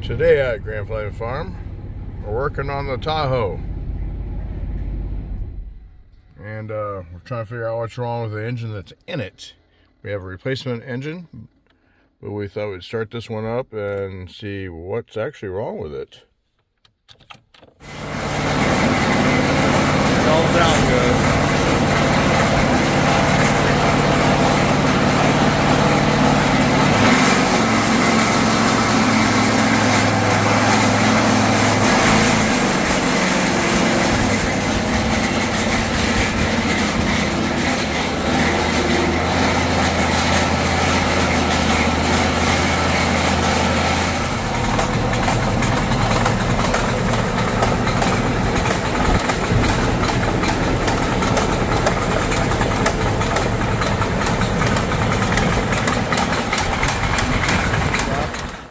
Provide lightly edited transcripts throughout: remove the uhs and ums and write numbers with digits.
Today at Grand Flame Farm, we're working on the Tahoe. And we're trying to figure out what's wrong with the engine that's in it. We have a replacement engine, but we thought we'd start this one up and see what's actually wrong with it. It all sounds good.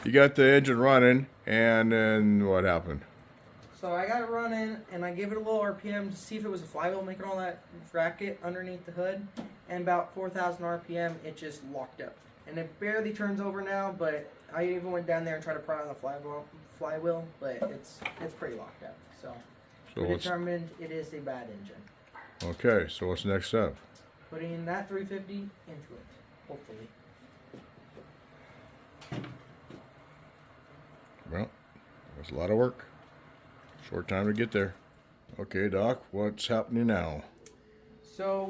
You got the engine running, and then what happened? So I got it running, and I gave it a little RPM to see if it was a flywheel making all that racket underneath the hood. And about 4,000 RPM, it just locked up. And it barely turns over now, but I even went down there and tried to pry on the flywheel, but it's pretty locked up. So we determined it is a bad engine. Okay, so what's the next step? Putting that 350 into it, hopefully. Well, that's a lot of work. Short time to get there. Okay, Doc, what's happening now? So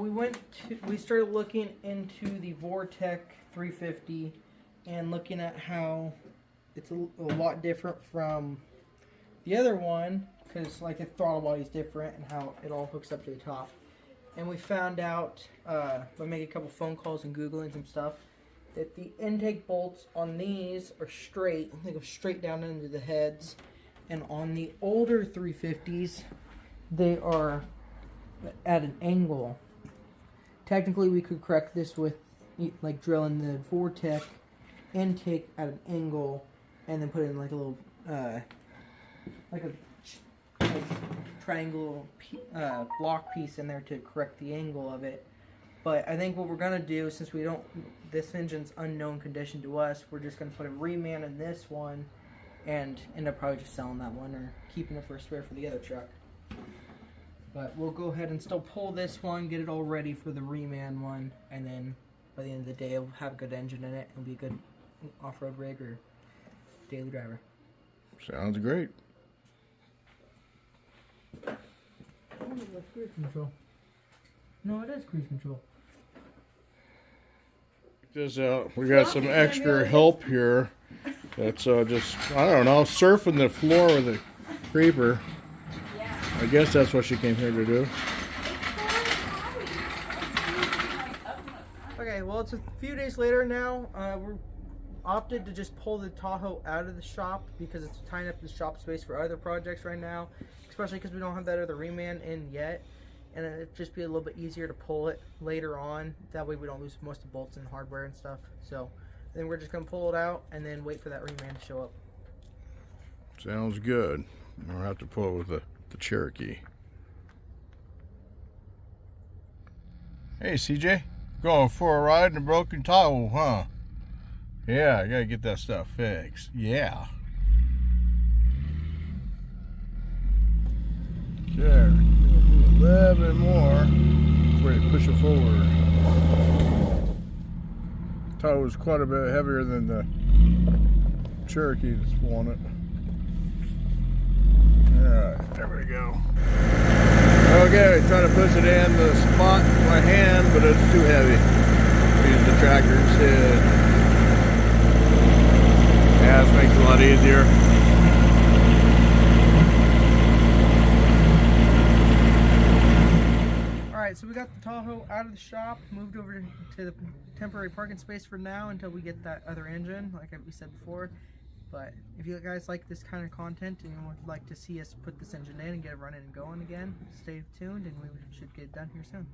we started looking into the Vortec 350 and looking at how it's a lot different from the other one, because like the throttle body is different and how it all hooks up to the top. And we found out by making a couple phone calls and Googling some stuff that the intake bolts on these are straight. They go straight down into the heads. And on the older 350s, they are at an angle. Technically, we could correct this with like drilling the Vortec intake at an angle and then put in like a little like triangle block piece in there to correct the angle of it. But I think what we're gonna do, since this engine's unknown condition to us, we're just gonna put a reman in this one and end up probably just selling that one or keeping it for a spare for the other truck. But we'll go ahead and still pull this one, get it all ready for the reman one, and then by the end of the day, it'll have a good engine in it. It'll be a good off-road rig or daily driver. Sounds great. Oh, that's cruise control. No, it is cruise control. Check this out. We got some extra help here. That's just, I don't know, surfing the floor with a creeper. Yeah. I guess that's what she came here to do. Okay, well, it's a few days later now. We're opted to just pull the Tahoe out of the shop because it's tying up the shop space for other projects right now, especially because we don't have that other reman in yet. And it'd just be a little bit easier to pull it later on. That way we don't lose most of the bolts and hardware and stuff. So then we're just going to pull it out and then wait for that reman to show up. Sounds good. I'll have to pull it with the Cherokee. Hey, CJ. Going for a ride in a broken Tahoe, huh? Yeah, I got to get that stuff fixed. Yeah. Okay. A little bit more before you push it forward. Tahoe is quite a bit heavier than the Cherokee that's pulling it. Alright, there we go. Okay, trying to push it in the spot with my hand, but it's too heavy. Use the tractor instead. Yeah, this makes it a lot easier. So we got the Tahoe out of the shop, moved over to the temporary parking space for now until we get that other engine, like we said before. But if you guys like this kind of content and you would like to see us put this engine in and get it running and going again, stay tuned and we should get it done here soon.